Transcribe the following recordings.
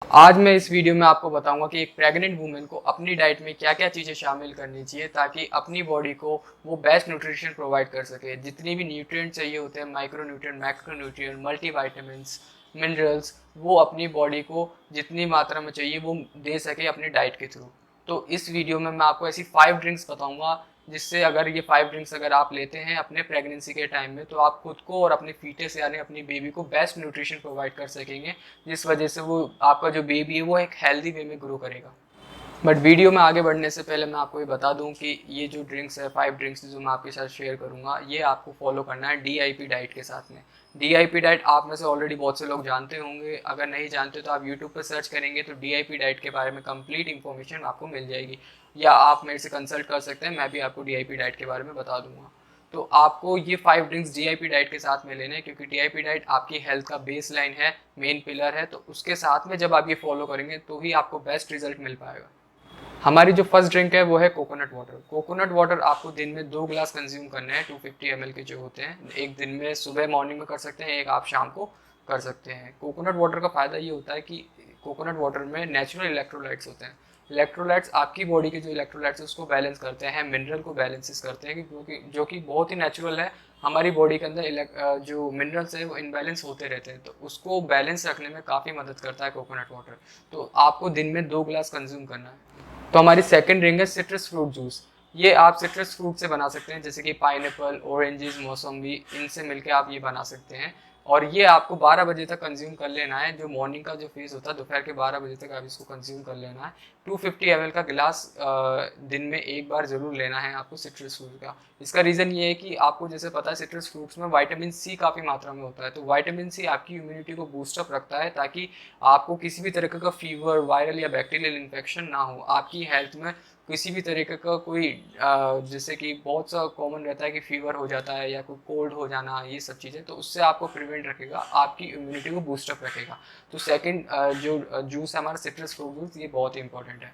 आज मैं इस वीडियो में आपको बताऊंगा कि एक प्रेग्नेंट वुमेन को अपनी डाइट में क्या क्या चीज़ें शामिल करनी चाहिए ताकि अपनी बॉडी को वो बेस्ट न्यूट्रिशन प्रोवाइड कर सके। जितनी भी न्यूट्रिएंट चाहिए होते हैं, micro nutrient, macro nutrient, multivitamins, minerals, वो अपनी बॉडी को जितनी मात्रा में चाहिए वो दे सके अपनी डाइट के थ्रू। तो इस वीडियो में मैं आपको ऐसी 5 ड्रिंक्स बताऊंगा जिससे अगर ये 5 ड्रिंक्स अगर आप लेते हैं अपने प्रेगनेंसी के टाइम में तो आप खुद को और अपने फीटस यानी अपनी बेबी को बेस्ट न्यूट्रिशन प्रोवाइड कर सकेंगे, जिस वजह से वो आपका जो बेबी है वो एक हेल्दी वे में ग्रो करेगा। बट वीडियो में आगे बढ़ने से पहले मैं आपको ये बता दूं कि ये जो ड्रिंक्स है, 5 ड्रिंक्स जो मैं आपके साथ शेयर करूंगा, ये आपको फॉलो करना है DIP डाइट के साथ में। DIP डाइट आप में से ऑलरेडी बहुत से लोग जानते होंगे, अगर नहीं जानते तो आप यूट्यूब पर सर्च करेंगे तो DIP डाइट के बारे में कंप्लीट इन्फॉर्मेशन आपको मिल जाएगी, या आप मेरे से कंसल्ट कर सकते हैं, मैं भी आपको DIP डाइट के बारे में बता दूंगा। तो आपको ये 5 ड्रिंक्स DIP डाइट के साथ में लेने हैं, क्योंकि DIP डाइट आपकी हेल्थ का बेस लाइन है, मेन पिलर है। तो उसके साथ में जब आप ये फॉलो करेंगे तो ही आपको बेस्ट रिजल्ट मिल पाएगा। हमारी जो फर्स्ट ड्रिंक है वो है कोकोनट वाटर। कोकोनट वाटर आपको दिन में 2 गिलास कंज्यूम करना है, 250 ml के जो होते हैं। एक दिन में सुबह मॉर्निंग में कर सकते हैं, एक आप शाम को कर सकते हैं। कोकोनट वाटर का फ़ायदा ये होता है कि कोकोनट वाटर में नेचुरल इलेक्ट्रोलाइट्स होते हैं। इलेक्ट्रोलाइट्स आपकी बॉडी के जो इलेक्ट्रोलाइट्स है उसको बैलेंस करते हैं, मिनरल को बैलेंसिस करते हैं, जो कि बहुत ही नेचुरल है। हमारी बॉडी के अंदर जो मिनरल्स है वो इनबैलेंस होते रहते हैं, तो उसको बैलेंस रखने में काफ़ी मदद करता है कोकोनट वाटर। तो आपको दिन में 2 गिलास कंज्यूम करना है। तो हमारी सेकंड ड्रिंक है सिट्रस फ्रूट जूस। ये आप सिट्रस फ्रूट से बना सकते हैं, जैसे कि पाइनएप्पल, ऑरेंजेस, मौसम्बी, इनसे मिलकर आप ये बना सकते हैं। और ये आपको 12 बजे तक कंज्यूम कर लेना है। जो मॉर्निंग का जो फेज होता है, दोपहर के 12 बजे तक आप इसको कंज्यूम कर लेना है। 250 ml का गिलास दिन में एक बार ज़रूर लेना है आपको सिट्रस फ्रूट का। इसका रीज़न ये है कि आपको जैसे पता है सिट्रस फ्रूट्स में विटामिन सी काफ़ी मात्रा में होता है। तो विटामिन सी आपकी इम्यूनिटी को बूस्टअप रखता है, ताकि आपको किसी भी तरीके का फीवर, वायरल या बैक्टीरियल इन्फेक्शन ना हो। आपकी हेल्थ में किसी भी तरीके का कोई जैसे कि बहुत सा कॉमन रहता है कि फीवर हो जाता है या कोई कोल्ड हो जाना, ये सब चीज़ें, तो उससे आपको प्रिवेंट रखेगा, आपकी इम्यूनिटी को बूस्टअप रखेगा। तो सेकंड जो जूस है हमारा सिट्रस फ्रूट जूस, ये बहुत ही इंपॉर्टेंट है।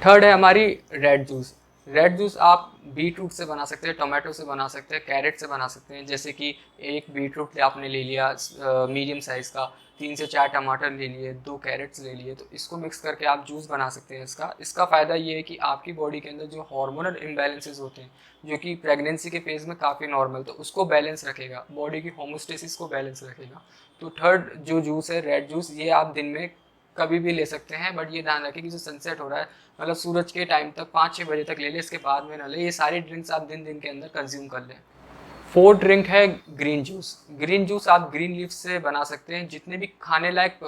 थर्ड है हमारी रेड जूस। रेड जूस आप बीट रूट से बना सकते हैं, टोमेटो से बना सकते हैं, कैरेट से बना सकते हैं। जैसे कि एक बीट रूट आपने ले लिया मीडियम साइज़ का, 3 से 4 टमाटर ले लिए, 2 कैरेट्स ले लिए, तो इसको मिक्स करके आप जूस बना सकते हैं। इसका इसका फ़ायदा ये है कि आपकी बॉडी के अंदर जो हार्मोनल इम्बैलेंसेस होते हैं, जो कि प्रेगनेंसी के फेज़ में काफ़ी नॉर्मल, तो उसको बैलेंस रखेगा, बॉडी की होमोस्टेसिस को बैलेंस रखेगा। तो थर्ड जो जूस है रेड जूस, ये आप दिन में कभी भी ले सकते हैं, बट ये ध्यान रखें कि जो सनसेट हो रहा है, मतलब सूरज के टाइम तक 5-6 बजे तक ले लें, इसके बाद में ना ले। ये सारी ड्रिंक्स आप दिन दिन के अंदर कंज्यूम कर लें। फोर्थ ड्रिंक है ग्रीन जूस। ग्रीन जूस आप ग्रीन लीव्स से बना सकते हैं। जितने भी खाने लायक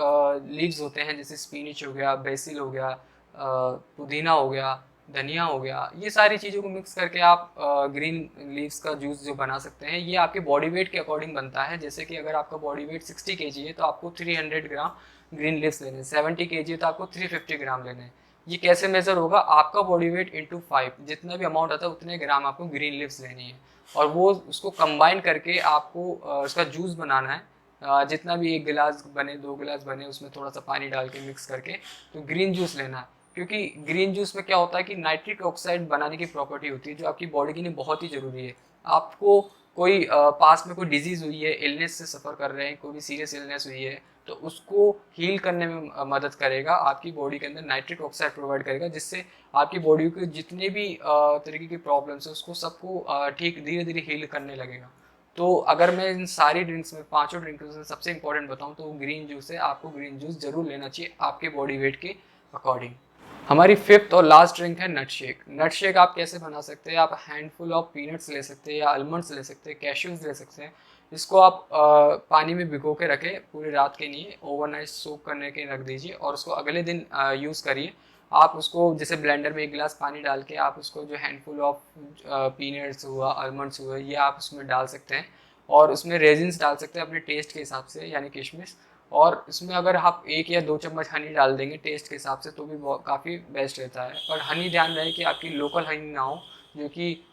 लीव्स होते हैं, जैसे स्पिनिच हो गया, बेसिल हो गया, पुदीना हो गया, धनिया हो गया, ये सारी चीज़ों को मिक्स करके आप ग्रीन लीव्स का जूस जो बना सकते हैं। ये आपके बॉडी वेट के अकॉर्डिंग बनता है। जैसे कि अगर आपका बॉडी वेट 60 kg है तो आपको 300 ग्राम ग्रीन लीव्स लेने हैं, 70 kg है तो आपको 350 ग्राम लेने हैं। ये कैसे मेजर होगा? आपका बॉडी वेट इंटू 5, जितना भी अमाउंट आता है उतने ग्राम आपको ग्रीन लीव्स लेनी है, और वो उसको कंबाइन करके आपको उसका जूस बनाना है। जितना भी 1 गिलास बने, 2 गिलास बने, उसमें थोड़ा सा पानी डाल के मिक्स करके तो ग्रीन जूस लेना है। क्योंकि ग्रीन जूस में क्या होता है कि नाइट्रिक ऑक्साइड बनाने की प्रॉपर्टी होती है, जो आपकी बॉडी के लिए बहुत ही ज़रूरी है। आपको कोई पास में कोई डिजीज़ हुई है, इलनेस से सफ़र कर रहे हैं, कोई भी सीरियस इलनेस हुई है, तो उसको हील करने में मदद करेगा, आपकी बॉडी के अंदर नाइट्रिक ऑक्साइड प्रोवाइड करेगा, जिससे आपकी बॉडी के जितने भी तरीके की प्रॉब्लम्स है उसको सबको ठीक धीरे धीरे हील करने लगेगा। तो अगर मैं इन सारी ड्रिंक्स में, पांचों ड्रिंक्स में सबसे इंपॉर्टेंट बताऊं तो ग्रीन जूस है। आपको ग्रीन जूस जरूर लेना चाहिए आपके बॉडी वेट के अकॉर्डिंग। हमारी फिफ्थ और लास्ट ड्रिंक है नट शेक। नट शेक आप कैसे बना सकते हैं? आप हैंडफुल ऑफ पीनट्स ले सकते हैं, या आलमंड्स ले सकते हैं, कैश्यूज ले सकते हैं। इसको आप पानी में भिगो के रखें पूरी रात के लिए, ओवरनाइट सोक करने के रख दीजिए, और उसको अगले दिन यूज़ करिए। आप उसको जैसे ब्लेंडर में 1 गिलास पानी डाल के आप उसको जो हैंडफुल ऑफ पीनट्स हुआ, आलमंड्स हुआ, ये आप उसमें डाल सकते हैं, और उसमें रेजिन्स डाल सकते हैं अपने टेस्ट के हिसाब से, यानी किशमिश। और इसमें अगर आप 1 या 2 चम्मच हनी डाल देंगे टेस्ट के हिसाब से तो भी काफ़ी बेस्ट रहता है। पर हनी ध्यान रहे कि आपकी लोकल हनी ना हो, जो कि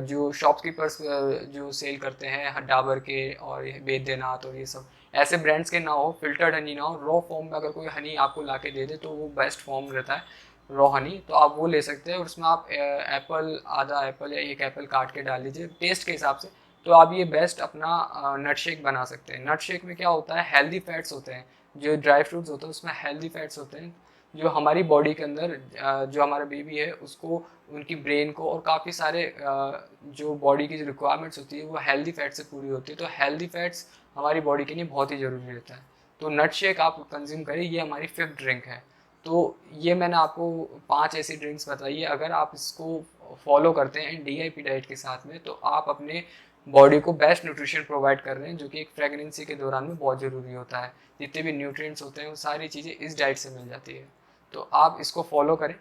जो शॉपकीपर्स जो सेल करते हैं डाबर के और बैद्यनाथ और ये सब ऐसे ब्रांड्स के ना हो, फिल्टर्ड हनी ना हो। रॉ फॉर्म में अगर कोई हनी आपको ला के दे दे तो वो बेस्ट फॉर्म रहता है, रॉ हनी, तो आप वो ले सकते हैं। और उसमें आप एप्पल, आधा एप्पल या 1 एप्पल काट के डाल लीजिए टेस्ट के हिसाब से। तो आप ये बेस्ट अपना नट शेक बना सकते हैं। नट शेक में क्या होता है, हेल्दी फैट्स होते हैं, जो ड्राई फ्रूट्स होते हैं उसमें हेल्दी फैट्स होते हैं, जो हमारी बॉडी के अंदर जो हमारा बेबी है उसको, उनकी ब्रेन को और काफ़ी सारे जो बॉडी की जो रिक्वायरमेंट्स होती है वो हेल्दी फैट से पूरी होती है। तो हेल्दी फैट्स हमारी बॉडी के लिए बहुत ही ज़रूरी रहता है। तो नट शेक आप कंज्यूम करें, ये हमारी 5th ड्रिंक है। तो ये मैंने आपको 5 ऐसी ड्रिंक्स बताई है, अगर आप इसको फॉलो करते हैं DIP डाइट के साथ में, तो आप अपने बॉडी को बेस्ट न्यूट्रिशन प्रोवाइड कर रहे हैं, जो कि एक प्रेगनेंसी के दौरान में बहुत ज़रूरी होता है। जितने भी न्यूट्रिएंट्स होते हैं वो सारी चीज़ें इस डाइट से मिल जाती है, तो आप इसको फॉलो करें।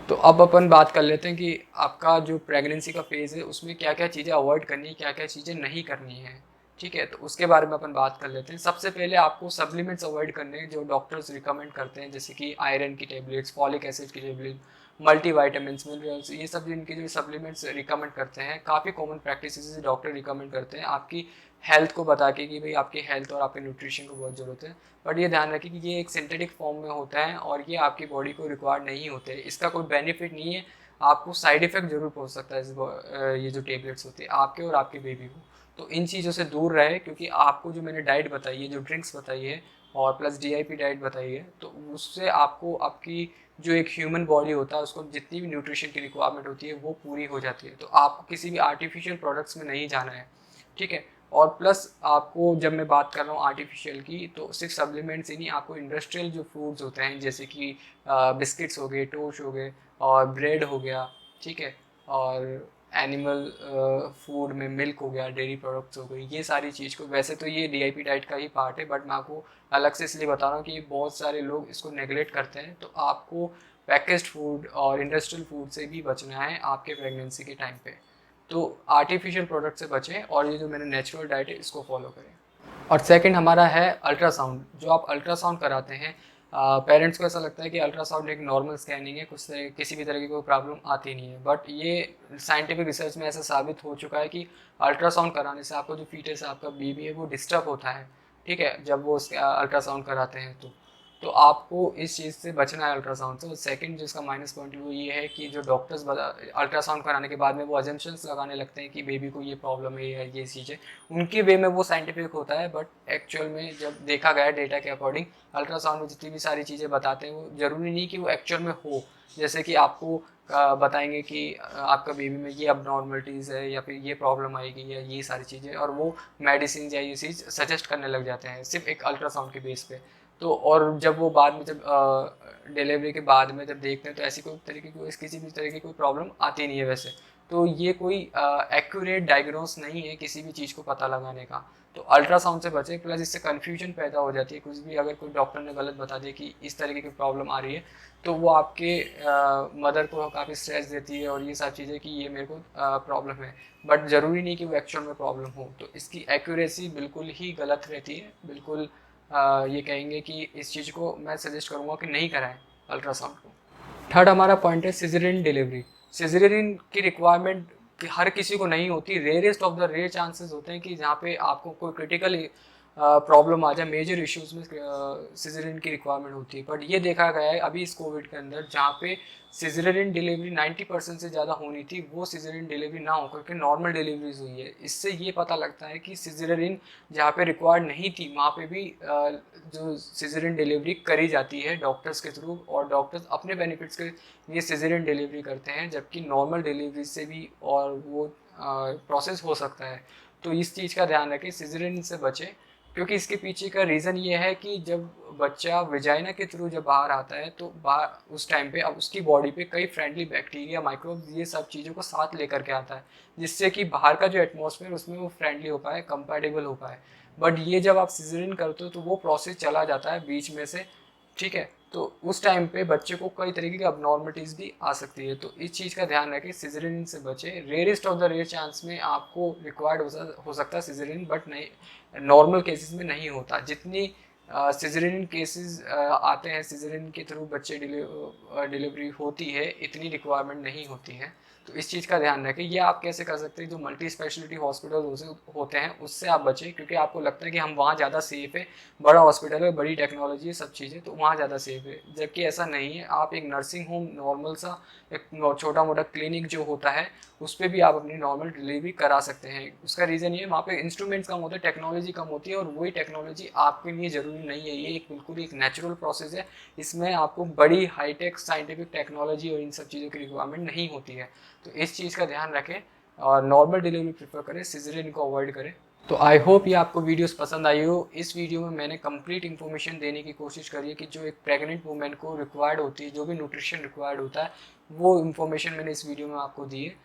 तो अब अपन बात कर लेते हैं कि आपका जो प्रेगनेंसी का फेज़ है उसमें क्या क्या चीज़ें अवॉइड करनी है, क्या क्या चीज़ें नहीं करनी है। ठीक है, तो उसके बारे में अपन बात कर लेते हैं। सबसे पहले आपको सप्लीमेंट्स अवॉइड करने हैं जो डॉक्टर्स रिकमेंड करते हैं, जैसे कि आयरन की टेबलेट्स, फॉलिक एसिड की टेबलेट, मल्टीविटामिन्स, मिनरल्स, ये सब इनके जो सप्लीमेंट्स रिकमेंड करते हैं, काफ़ी कॉमन प्रैक्टिस से डॉक्टर रिकमेंड करते हैं आपकी हेल्थ को बता के कि भाई आपकी हेल्थ और आपके न्यूट्रिशन को बहुत ज़रूरत है। बट ये ध्यान रखें कि ये एक सिंथेटिक फॉर्म में होता है और ये आपकी बॉडी को रिक्वायर्ड नहीं होते, इसका कोई बेनिफिट नहीं है। आपको साइड इफेक्ट जरूर पहुंच सकता है ये जो टेबलेट्स होती है आपके और आपके बेबी को। तो इन चीज़ों से दूर रहे, क्योंकि आपको जो मैंने डाइट बताई है, जो ड्रिंक्स बताई है और प्लस DIP डाइट बताई है, तो उससे आपको आपकी जो एक ह्यूमन बॉडी होता है उसको जितनी भी न्यूट्रिशन की रिक्वायरमेंट होती है वो पूरी हो जाती है। तो आपको किसी भी आर्टिफिशियल प्रोडक्ट्स में नहीं जाना है। ठीक है, और प्लस आपको, जब मैं बात कर रहा हूँ आर्टिफिशियल की, तो सिर्फ सप्लीमेंट्स ही नहीं, आपको इंडस्ट्रियल जो फूड्स होते हैं जैसे कि बिस्किट्स हो गए, टोस्ट हो गए और ब्रेड हो गया, ठीक है, और एनिमल फूड में मिल्क हो गया, डेयरी प्रोडक्ट्स हो गई, ये सारी चीज़ को, वैसे तो ये DIP डाइट का ही पार्ट है बट मैं आपको अलग से इसलिए बता रहा हूँ कि बहुत सारे लोग इसको नेगलेक्ट करते हैं। तो आपको पैकेज्ड फूड और इंडस्ट्रियल फूड से भी बचना है आपके प्रेगनेंसी के टाइम पे। तो आर्टिफिशियल प्रोडक्ट से बचें और ये जो मैंने नेचुरल डाइट है इसको फॉलो करें। और सेकंड हमारा है अल्ट्रासाउंड। जो आप अल्ट्रासाउंड कराते हैं, पेरेंट्स को ऐसा लगता है कि अल्ट्रासाउंड एक नॉर्मल स्कैनिंग है, कुछ तरह किसी भी तरह की कोई प्रॉब्लम आती नहीं है, बट ये साइंटिफिक रिसर्च में ऐसा साबित हो चुका है कि अल्ट्रासाउंड कराने से आपका जो फीटस है, आपका बेबी है, वो डिस्टर्ब होता है। ठीक है, जब वो अल्ट्रासाउंड कराते हैं तो आपको इस चीज़ से बचना है अल्ट्रासाउंड से। सेकंड जो इसका माइनस पॉइंट वो ये है कि जो डॉक्टर्स अल्ट्रासाउंड कराने के बाद में वो अजम्पशंस लगाने लगते हैं कि बेबी को ये प्रॉब्लम है या ये चीज़ है, उनके वे में वो साइंटिफिक होता है, बट एक्चुअल में जब देखा गया डेटा के अकॉर्डिंग, अल्ट्रासाउंड में जितनी भी सारी चीज़ें बताते हैं वो ज़रूरी नहीं कि वो एक्चुअल में हो। जैसे कि आपको बताएंगे कि आपका बेबी में ये अबनॉर्मलिटीज़ है या फिर ये प्रॉब्लम आएगी या ये सारी चीज़ें, और वो मेडिसिन या ये चीज़ सजेस्ट करने लग जाते हैं सिर्फ एक अल्ट्रासाउंड के बेस पे। तो और जब वो बाद में, जब डिलीवरी के बाद में जब देखते हैं, तो ऐसी कोई तरीके की, किसी भी तरह की कोई प्रॉब्लम आती नहीं है वैसे। तो ये कोई एक्यूरेट डायग्नोस नहीं है किसी भी चीज़ को पता लगाने का। तो अल्ट्रासाउंड से बचें, प्लस इससे कन्फ्यूजन पैदा हो जाती है। कुछ भी अगर कोई डॉक्टर ने गलत बता दिया कि इस तरीके की प्रॉब्लम आ रही है, तो वो आपके मदर को काफ़ी स्ट्रेस देती है और ये सब चीज़ें कि ये मेरे को प्रॉब्लम है, बट ज़रूरी नहीं कि वो एक्चुअल में प्रॉब्लम हो। तो इसकी एक्यूरेसी बिल्कुल ही गलत रहती है, बिल्कुल ये कहेंगे कि इस चीज़ को मैं सजेस्ट करूँगा कि नहीं कराएं अल्ट्रासाउंड को। थर्ड हमारा पॉइंट है सिजेरियन डिलीवरी। सिजेरियन की रिक्वायरमेंट कि हर किसी को नहीं होती, rarest of the rare chances होते हैं कि जहाँ पे आपको कोई क्रिटिकल प्रॉब्लम आ जाए, मेजर इश्यूज में सिजेरियन की रिक्वायरमेंट होती है। बट ये देखा गया है अभी इस कोविड के अंदर, जहाँ पे सिजेरियन डिलीवरी 90% से ज़्यादा होनी थी, वो सिजेरियन डिलीवरी ना होकर के नॉर्मल डिलीवरीज हुई है। इससे ये पता लगता है कि सिजेरियन जहाँ पे रिक्वायर्ड नहीं थी वहाँ पे भी जो सिजेरियन डिलीवरी करी जाती है डॉक्टर्स के थ्रू, और डॉक्टर्स अपने बेनिफिट्स के लिए सिजेरियन डिलीवरी करते हैं, जबकि नॉर्मल डिलीवरी से भी और वो प्रोसेस हो सकता है। तो इस चीज़ का ध्यान रखें, सिजेरियन से बचें, क्योंकि इसके पीछे का रीज़न ये है कि जब बच्चा विजाइना के थ्रू जब बाहर आता है, तो बाहर उस टाइम पे अब उसकी बॉडी पे कई फ्रेंडली बैक्टीरिया, माइक्रोब्स, ये सब चीज़ों को साथ लेकर के आता है, जिससे कि बाहर का जो एटमॉस्फेयर उसमें वो फ्रेंडली हो पाए, कंपैटिबल हो पाए। बट ये जब आप सिजेरियन करते हो तो वो प्रोसेस चला जाता है बीच में से। ठीक है, तो उस टाइम पे बच्चे को कई तरीके की अबनॉर्मलिटीज़ भी आ सकती है। तो इस चीज़ का ध्यान रखें, सिजेरियन से बचे। Rarest of the rare chance में आपको रिक्वायर्ड हो सकता है सिजेरियन, बट नहीं, नॉर्मल केसेस में नहीं होता। जितनी सिजरिन केसेस आते हैं, सिजरिन के थ्रू बच्चे डिलीवरी होती है, इतनी रिक्वायरमेंट नहीं होती है। तो इस चीज़ का ध्यान रखें। ये आप कैसे कर सकते हैं, जो मल्टी स्पेशलिटी हॉस्पिटल होते हैं उससे आप बचें, क्योंकि आपको लगता है कि हम वहाँ ज़्यादा सेफ़ है, बड़ा हॉस्पिटल है, बड़ी टेक्नोलॉजी है, सब चीज़ें, तो वहाँ ज़्यादा सेफ़ है। जबकि ऐसा नहीं है। आप एक नर्सिंग होम, नॉर्मल सा एक छोटा मोटा क्लिनिक जो होता है, उस पर भी आप अपनी नॉर्मल डिलीवरी करा सकते हैं। उसका रीज़न ये है, वहाँ पे इंस्ट्रूमेंट्स कम होते हैं, टेक्नोलॉजी कम होती है, और वही टेक्नोलॉजी आपके लिए ज़रूरी नहीं है। ये एक बिल्कुल एक नेचुरल प्रोसेस है। इसमें आपको बड़ी हाईटेक साइंटिफिक टेक्नोलॉजी और इन सब चीज़ों की रिक्वायरमेंट नहीं होती है। तो इस चीज़ का ध्यान रखें और नॉर्मल डिलीवरी प्रेफर करें, सिजरिन को अवॉइड करें। तो आई होप ये आपको वीडियोस पसंद आई हो। इस वीडियो में मैंने कंप्लीट इन्फॉर्मेशन देने की कोशिश करी है कि जो एक प्रेग्नेंट वुमेन को रिक्वायर्ड होती है, जो भी न्यूट्रिशन रिक्वायर्ड होता है, वो इन्फॉर्मेशन मैंने इस वीडियो में आपको दी है।